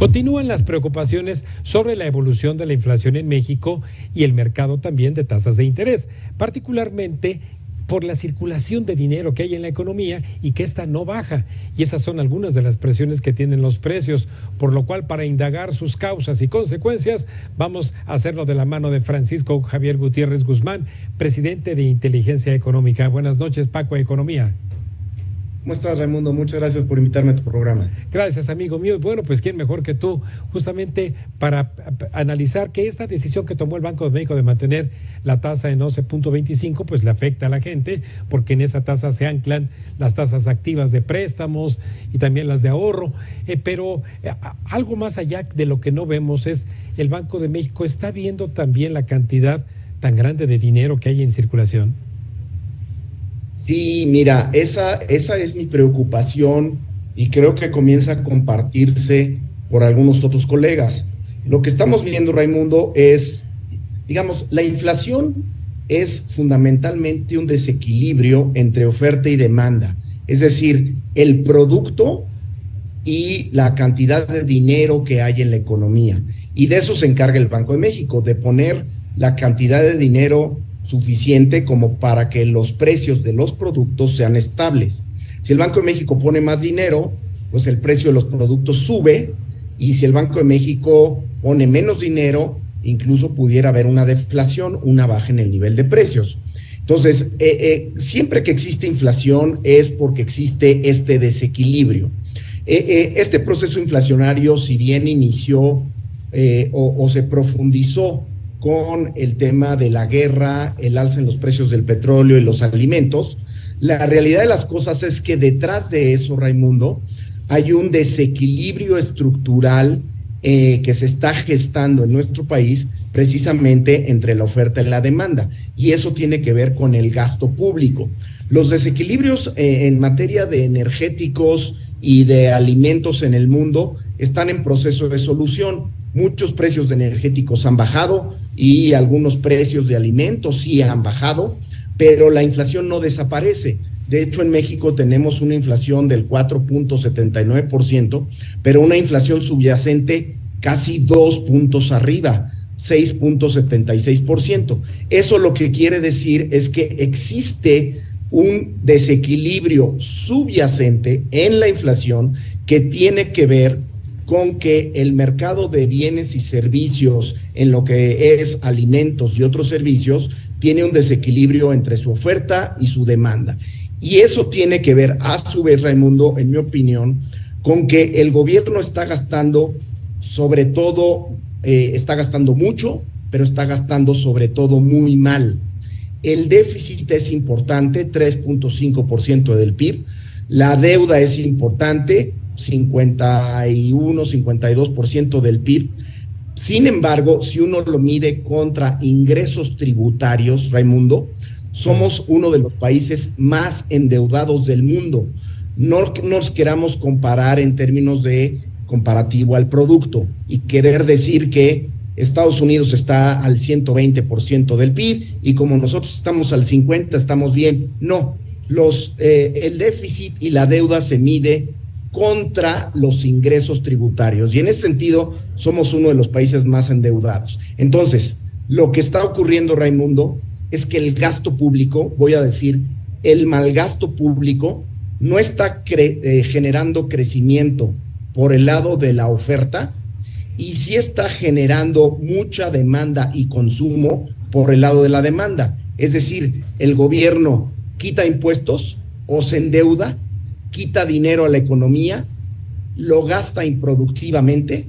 Continúan las preocupaciones sobre la evolución de la inflación en México y el mercado también de tasas de interés, particularmente por la circulación de dinero que hay en la economía y que esta no baja. Y esas son algunas de las presiones que tienen los precios, por lo cual para indagar sus causas y consecuencias vamos a hacerlo de la mano de Francisco Javier Gutiérrez Guzmán, presidente de Inteligencia Económica. Buenas noches, Paco Economía. ¿Cómo estás, Raimundo? Muchas gracias por invitarme a tu programa. Gracias, amigo mío. Bueno, pues quién mejor que tú, justamente para analizar que esta decisión que tomó el Banco de México de mantener la tasa en 11.25, pues le afecta a la gente, porque en esa tasa se anclan las tasas activas de préstamos y también las de ahorro. Pero algo más allá de lo que no vemos es el Banco de México está viendo también la cantidad tan grande de dinero que hay en circulación. Sí, mira, esa es mi preocupación y creo que comienza a compartirse por algunos otros colegas. Lo que estamos viendo, Raimundo, es, digamos, la inflación es fundamentalmente un desequilibrio entre oferta y demanda. Es decir, el producto y la cantidad de dinero que hay en la economía. Y de eso se encarga el Banco de México, de poner la cantidad de dinero suficiente como para que los precios de los productos sean estables. Si el Banco de México pone más dinero, pues el precio de los productos sube, y si el Banco de México pone menos dinero, incluso pudiera haber una deflación, una baja en el nivel de precios. Entonces, siempre que existe inflación es porque existe este desequilibrio. Este proceso inflacionario, si bien inició o se profundizó con el tema de la guerra, el alza en los precios del petróleo y los alimentos, la realidad de las cosas es que detrás de eso, Raimundo, hay un desequilibrio estructural que se está gestando en nuestro país precisamente entre la oferta y la demanda, y eso tiene que ver con el gasto público. Los desequilibrios en materia de energéticos y de alimentos en el mundo están en proceso de solución. Muchos precios de energéticos han bajado y algunos precios de alimentos sí han bajado, pero la inflación no desaparece. De hecho, en México tenemos una inflación del 4.79%, pero una inflación subyacente casi 2 puntos arriba, 6.76%. Eso lo que quiere decir es que existe un desequilibrio subyacente en la inflación que tiene que ver con que el mercado de bienes y servicios en lo que es alimentos y otros servicios tiene un desequilibrio entre su oferta y su demanda. Y eso tiene que ver, a su vez, Raimundo, en mi opinión, con que el gobierno está gastando, sobre todo, está gastando mucho, pero está gastando sobre todo muy mal. El déficit es importante, 3.5% del PIB, la deuda es importante, 51, 52% del PIB. Sin embargo, si uno lo mide contra ingresos tributarios, Raimundo, somos uno de los países más endeudados del mundo. No nos queramos comparar en términos de comparativo al producto y querer decir que Estados Unidos está al 120% del PIB y como nosotros estamos al 50%, estamos bien. No, el déficit y la deuda se mide contra los ingresos tributarios y en ese sentido somos uno de los países más endeudados. Entonces, lo que está ocurriendo, Raimundo, es que el gasto público, voy a decir, el malgasto público no está generando crecimiento por el lado de la oferta y sí está generando mucha demanda y consumo por el lado de la demanda. Es decir, el gobierno quita impuestos o se endeuda, quita dinero a la economía, lo gasta improductivamente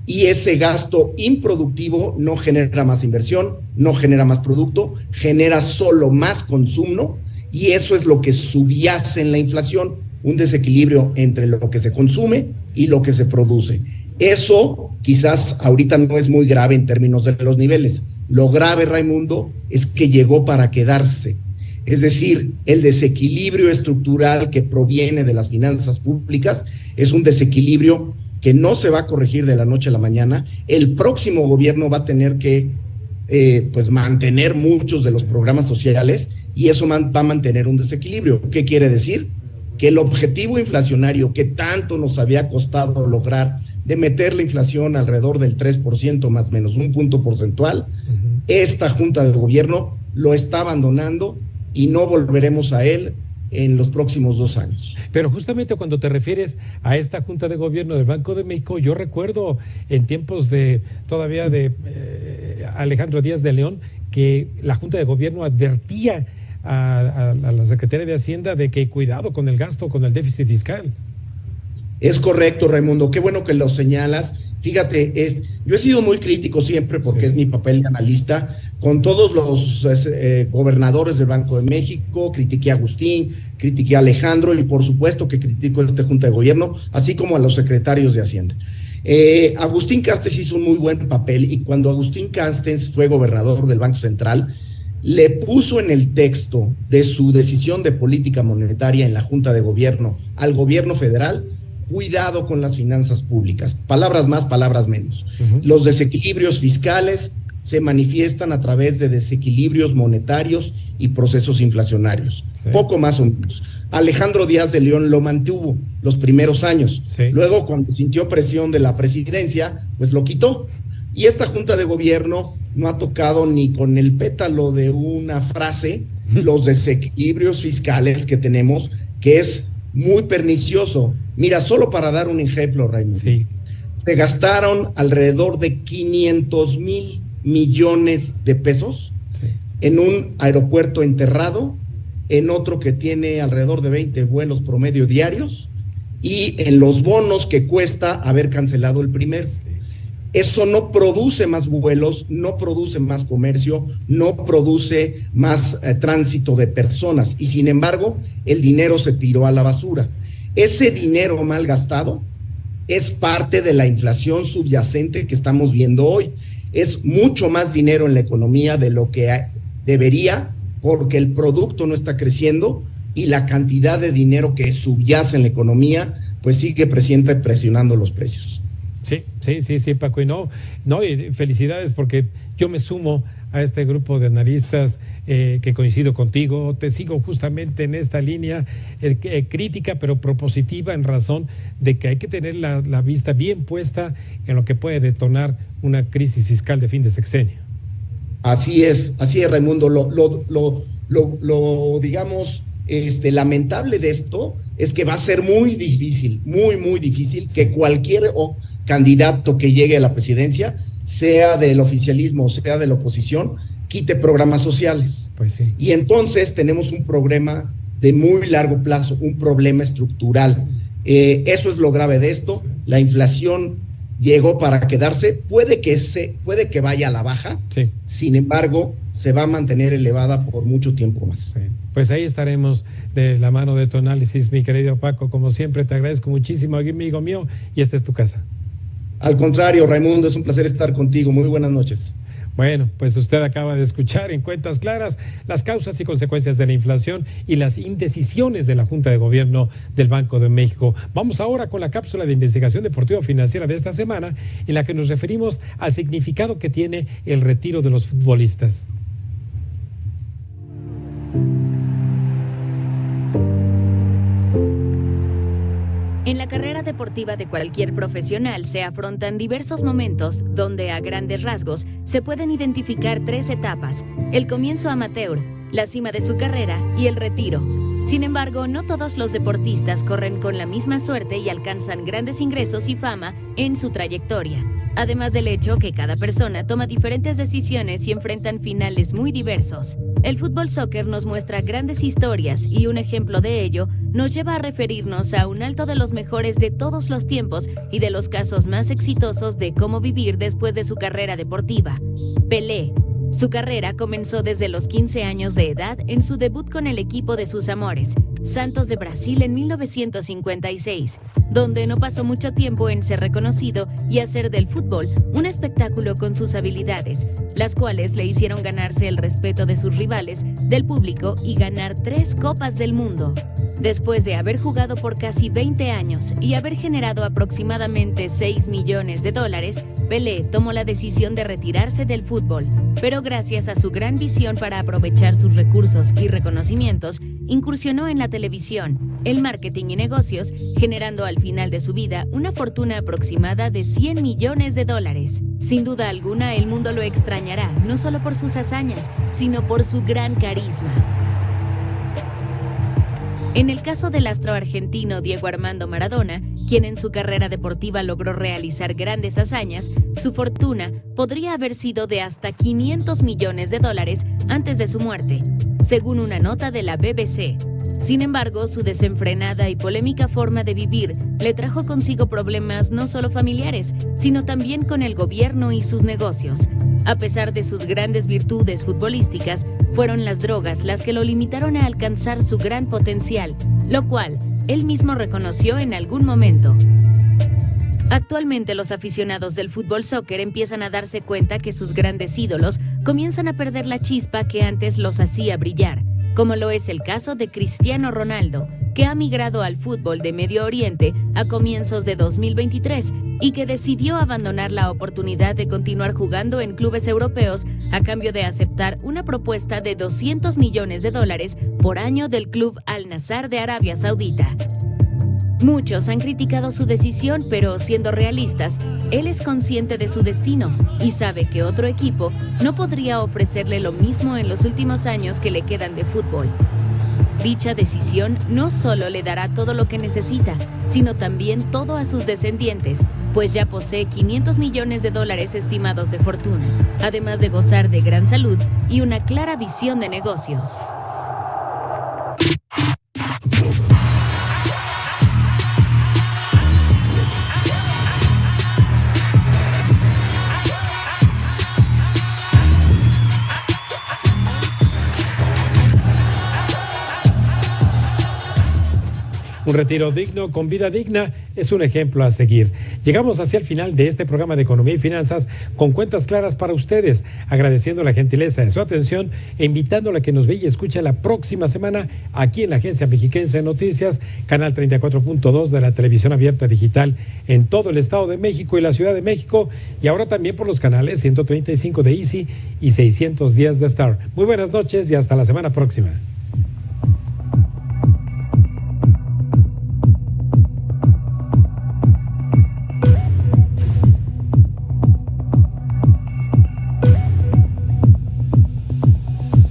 y ese gasto improductivo no genera más inversión, no genera más producto, genera solo más consumo y eso es lo que subyace en la inflación, un desequilibrio entre lo que se consume y lo que se produce. Eso quizás ahorita no es muy grave en términos de los niveles. Lo grave, Raimundo, es que llegó para quedarse. Es decir, el desequilibrio estructural que proviene de las finanzas públicas es un desequilibrio que no se va a corregir de la noche a la mañana. El próximo gobierno va a tener que mantener muchos de los programas sociales y eso va a mantener un desequilibrio. ¿Qué quiere decir? Que el objetivo inflacionario que tanto nos había costado lograr de meter la inflación alrededor del 3% más menos un punto porcentual, esta Junta de Gobierno lo está abandonando y no volveremos a él en los próximos 2 años. Pero justamente cuando te refieres a esta Junta de Gobierno del Banco de México, yo recuerdo en tiempos de Alejandro Díaz de León que la Junta de Gobierno advertía a la Secretaría de Hacienda de que cuidado con el gasto, con el déficit fiscal. Es correcto, Raimundo, qué bueno que lo señalas. Fíjate, yo he sido muy crítico siempre porque es mi papel de analista con todos los gobernadores del Banco de México. Critiqué a Agustín, critiqué a Alejandro y por supuesto que critico a esta Junta de Gobierno, así como a los secretarios de Hacienda. Agustín Carstens hizo un muy buen papel y cuando Agustín Carstens fue gobernador del Banco Central, le puso en el texto de su decisión de política monetaria en la Junta de Gobierno al gobierno federal: cuidado con las finanzas públicas. Palabras más, palabras menos. Los desequilibrios fiscales se manifiestan a través de desequilibrios monetarios y procesos inflacionarios. Poco más o menos. Alejandro Díaz de León lo mantuvo los primeros años. Luego, cuando sintió presión de la presidencia, pues lo quitó. Y esta Junta de Gobierno no ha tocado ni con el pétalo de una frase los desequilibrios fiscales que tenemos, que es muy pernicioso. Mira, solo para dar un ejemplo, Raimundo, se gastaron alrededor de 500,000 millones de pesos en un aeropuerto enterrado, en otro que tiene alrededor de 20 vuelos promedio diarios y en los bonos que cuesta haber cancelado el primero. Eso no produce más vuelos, no produce más comercio, no produce más tránsito de personas y sin embargo el dinero se tiró a la basura. Ese dinero mal gastado es parte de la inflación subyacente que estamos viendo hoy. Es mucho más dinero en la economía de lo que debería porque el producto no está creciendo y la cantidad de dinero que subyace en la economía pues sigue presionando los precios. Sí, Paco, y felicidades porque yo me sumo a este grupo de analistas que coincido contigo, te sigo justamente en esta línea crítica pero propositiva en razón de que hay que tener la vista bien puesta en lo que puede detonar una crisis fiscal de fin de sexenio. Así es, Raimundo, digamos, lamentable de esto es que va a ser muy difícil, muy difícil que cualquier candidato que llegue a la presidencia, sea del oficialismo o sea de la oposición, quite programas sociales. Pues sí. Y entonces tenemos un problema de muy largo plazo, un problema estructural. Eso es lo grave de esto. La inflación llegó para quedarse, puede que vaya a la baja, sin embargo, se va a mantener elevada por mucho tiempo más. Pues ahí estaremos de la mano de tu análisis, mi querido Paco. Como siempre, te agradezco muchísimo, amigo mío, y esta es tu casa. Al contrario, Raimundo, es un placer estar contigo. Muy buenas noches. Bueno, pues usted acaba de escuchar en Cuentas Claras las causas y consecuencias de la inflación y las indecisiones de la Junta de Gobierno del Banco de México. Vamos ahora con la cápsula de investigación deportiva financiera de esta semana, en la que nos referimos al significado que tiene el retiro de los futbolistas. En la carrera deportiva de cualquier profesional se afrontan diversos momentos donde a grandes rasgos se pueden identificar 3 etapas: el comienzo amateur, la cima de su carrera y el retiro. Sin embargo, no todos los deportistas corren con la misma suerte y alcanzan grandes ingresos y fama en su trayectoria. Además del hecho que cada persona toma diferentes decisiones y enfrentan finales muy diversos. El fútbol soccer nos muestra grandes historias y un ejemplo de ello nos lleva a referirnos a un alto de los mejores de todos los tiempos y de los casos más exitosos de cómo vivir después de su carrera deportiva. Pelé. Su carrera comenzó desde los 15 años de edad en su debut con el equipo de sus amores, Santos de Brasil, en 1956, donde no pasó mucho tiempo en ser reconocido y hacer del fútbol un espectáculo con sus habilidades, las cuales le hicieron ganarse el respeto de sus rivales, del público y ganar 3 Copas del Mundo. Después de haber jugado por casi 20 años y haber generado aproximadamente $6 millones, Pelé tomó la decisión de retirarse del fútbol, pero gracias a su gran visión para aprovechar sus recursos y reconocimientos, incursionó en la televisión, el marketing y negocios, generando al final de su vida una fortuna aproximada de $100 millones. Sin duda alguna, el mundo lo extrañará, no solo por sus hazañas, sino por su gran carisma. En el caso del astro argentino Diego Armando Maradona, quien en su carrera deportiva logró realizar grandes hazañas, su fortuna podría haber sido de hasta $500 millones antes de su muerte, según una nota de la BBC. Sin embargo, su desenfrenada y polémica forma de vivir le trajo consigo problemas no solo familiares, sino también con el gobierno y sus negocios. A pesar de sus grandes virtudes futbolísticas, fueron las drogas las que lo limitaron a alcanzar su gran potencial, lo cual él mismo reconoció en algún momento. Actualmente los aficionados del fútbol soccer empiezan a darse cuenta que sus grandes ídolos comienzan a perder la chispa que antes los hacía brillar, como lo es el caso de Cristiano Ronaldo, que ha migrado al fútbol de Medio Oriente a comienzos de 2023 y que decidió abandonar la oportunidad de continuar jugando en clubes europeos a cambio de aceptar una propuesta de $200 millones por año del club Al Nassr de Arabia Saudita. Muchos han criticado su decisión, pero siendo realistas, él es consciente de su destino y sabe que otro equipo no podría ofrecerle lo mismo en los últimos años que le quedan de fútbol. Dicha decisión no solo le dará todo lo que necesita, sino también todo a sus descendientes, pues ya posee $500 millones estimados de fortuna, además de gozar de gran salud y una clara visión de negocios. Un retiro digno con vida digna es un ejemplo a seguir. Llegamos hacia el final de este programa de Economía y Finanzas con cuentas claras para ustedes, agradeciendo la gentileza de su atención e invitándole a que nos vea y escuche la próxima semana aquí en la Agencia Mexiquense de Noticias, canal 34.2 de la televisión abierta digital en todo el Estado de México y la Ciudad de México, y ahora también por los canales 135 de Easy y 610 de Star. Muy buenas noches y hasta la semana próxima.